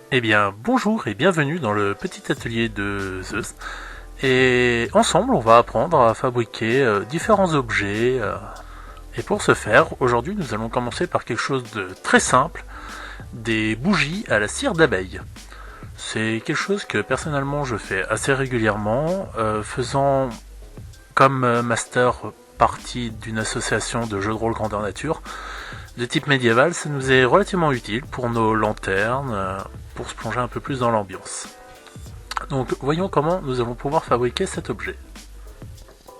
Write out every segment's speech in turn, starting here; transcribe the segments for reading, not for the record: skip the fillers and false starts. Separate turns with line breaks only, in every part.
Eh bien, bonjour et bienvenue dans le petit atelier de Zeus. Et ensemble, on va apprendre à fabriquer différents objets. Et pour ce faire, aujourd'hui, nous allons commencer par quelque chose de très simple, des bougies à la cire d'abeille. C'est quelque chose que personnellement je fais assez régulièrement, faisant comme master partie d'une association de jeux de rôle grandeur nature de type médiéval, ça nous est relativement utile pour nos lanternes, pour se plonger un peu plus dans l'ambiance. Donc voyons comment nous allons pouvoir fabriquer cet objet.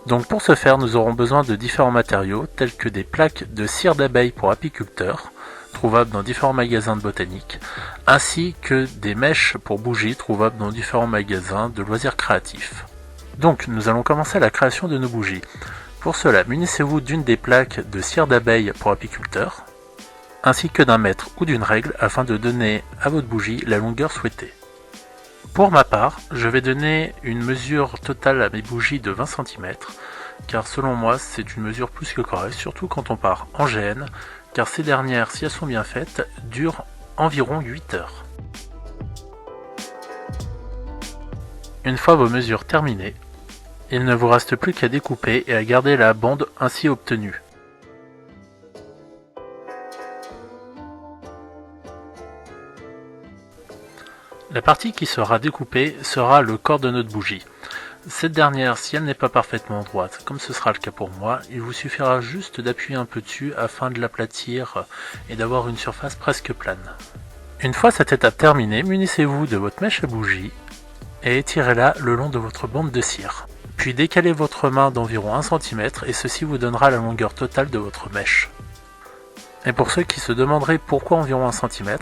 Donc pour ce faire, nous aurons besoin de différents matériaux tels que des plaques de cire d'abeille pour apiculteurs, trouvables dans différents magasins de botanique, ainsi que des mèches pour bougies trouvables dans différents magasins de loisirs créatifs. Donc nous allons commencer la création de nos bougies. Pour cela, munissez-vous d'une des plaques de cire d'abeille pour apiculteurs, ainsi que d'un mètre ou d'une règle afin de donner à votre bougie la longueur souhaitée. Pour ma part, je vais donner une mesure totale à mes bougies de 20 cm, car selon moi c'est une mesure plus que correcte, surtout quand on part en GN, car ces dernières, si elles sont bien faites, durent environ 8 heures. Une fois vos mesures terminées, il ne vous reste plus qu'à découper et à garder la bande ainsi obtenue. La partie qui sera découpée sera le corps de notre bougie. Cette dernière, si elle n'est pas parfaitement droite, comme ce sera le cas pour moi, il vous suffira juste d'appuyer un peu dessus afin de l'aplatir et d'avoir une surface presque plane. Une fois cette étape terminée, munissez-vous de votre mèche à bougie et étirez-la le long de votre bande de cire. Puis décalez votre main d'environ 1 cm et ceci vous donnera la longueur totale de votre mèche. Et pour ceux qui se demanderaient pourquoi environ 1 cm,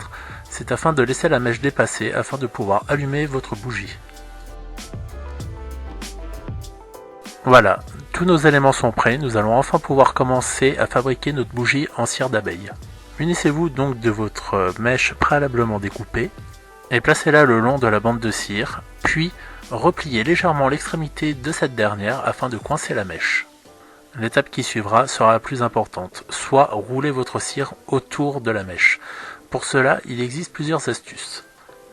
c'est afin de laisser la mèche dépasser afin de pouvoir allumer votre bougie. Voilà, tous nos éléments sont prêts, nous allons enfin pouvoir commencer à fabriquer notre bougie en cire d'abeille. Munissez-vous donc de votre mèche préalablement découpée et placez-la le long de la bande de cire, puis repliez légèrement l'extrémité de cette dernière afin de coincer la mèche. L'étape qui suivra sera la plus importante, soit rouler votre cire autour de la mèche. Pour cela, il existe plusieurs astuces.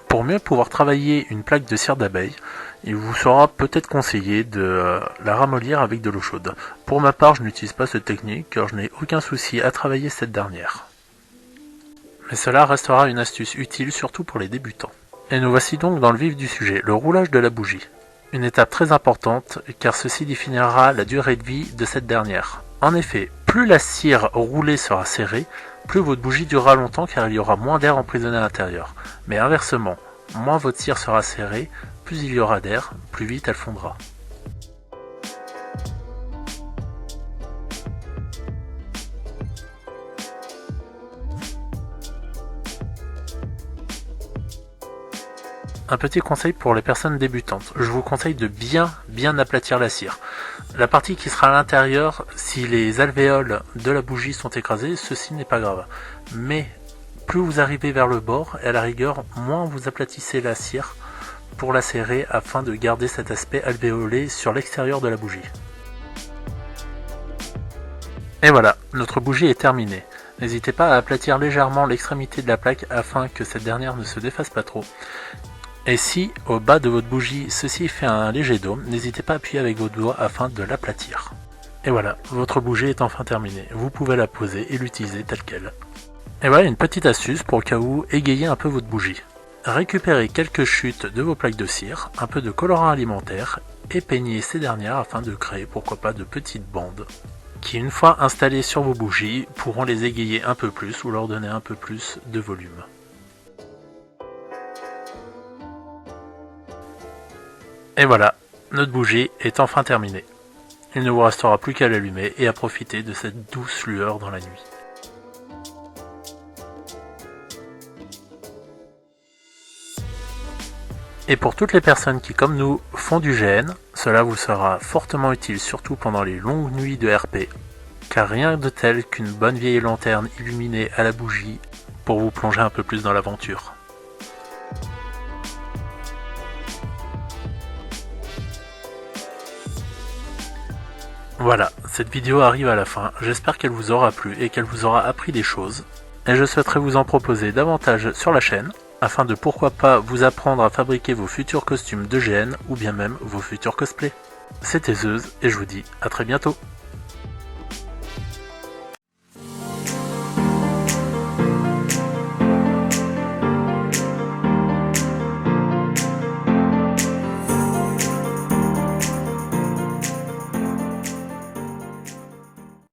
Pour mieux pouvoir travailler une plaque de cire d'abeille, il vous sera peut-être conseillé de la ramollir avec de l'eau chaude. Pour ma part, je n'utilise pas cette technique car je n'ai aucun souci à travailler cette dernière. Mais cela restera une astuce utile surtout pour les débutants. Et nous voici donc dans le vif du sujet, le roulage de la bougie. Une étape très importante car ceci définira la durée de vie de cette dernière. En effet, plus la cire roulée sera serrée, plus votre bougie durera longtemps car il y aura moins d'air emprisonné à l'intérieur. Mais inversement, moins votre cire sera serrée, plus il y aura d'air, plus vite elle fondra. Un petit conseil pour les personnes débutantes, je vous conseille de bien aplatir la cire. La partie qui sera à l'intérieur, si les alvéoles de la bougie sont écrasées, ceci n'est pas grave. Mais plus vous arrivez vers le bord, et à la rigueur, moins vous aplatissez la cire pour la serrer afin de garder cet aspect alvéolé sur l'extérieur de la bougie. Et voilà, notre bougie est terminée. N'hésitez pas à aplatir légèrement l'extrémité de la plaque afin que cette dernière ne se défasse pas trop. Et si, au bas de votre bougie, ceci fait un léger dôme, n'hésitez pas à appuyer avec votre doigt afin de l'aplatir. Et voilà, votre bougie est enfin terminée. Vous pouvez la poser et l'utiliser telle qu'elle. Et voilà une petite astuce pour le cas où égayer un peu votre bougie. Récupérez quelques chutes de vos plaques de cire, un peu de colorant alimentaire, et peignez ces dernières afin de créer pourquoi pas de petites bandes, qui une fois installées sur vos bougies, pourront les égayer un peu plus ou leur donner un peu plus de volume. Et voilà, notre bougie est enfin terminée. Il ne vous restera plus qu'à l'allumer et à profiter de cette douce lueur dans la nuit. Et pour toutes les personnes qui, comme nous, font du GN, cela vous sera fortement utile, surtout pendant les longues nuits de RP, car rien de tel qu'une bonne vieille lanterne illuminée à la bougie pour vous plonger un peu plus dans l'aventure. Voilà, cette vidéo arrive à la fin, j'espère qu'elle vous aura plu et qu'elle vous aura appris des choses, et je souhaiterais vous en proposer davantage sur la chaîne, afin de pourquoi pas vous apprendre à fabriquer vos futurs costumes de GN ou bien même vos futurs cosplays. C'était Zeus et je vous dis à très bientôt.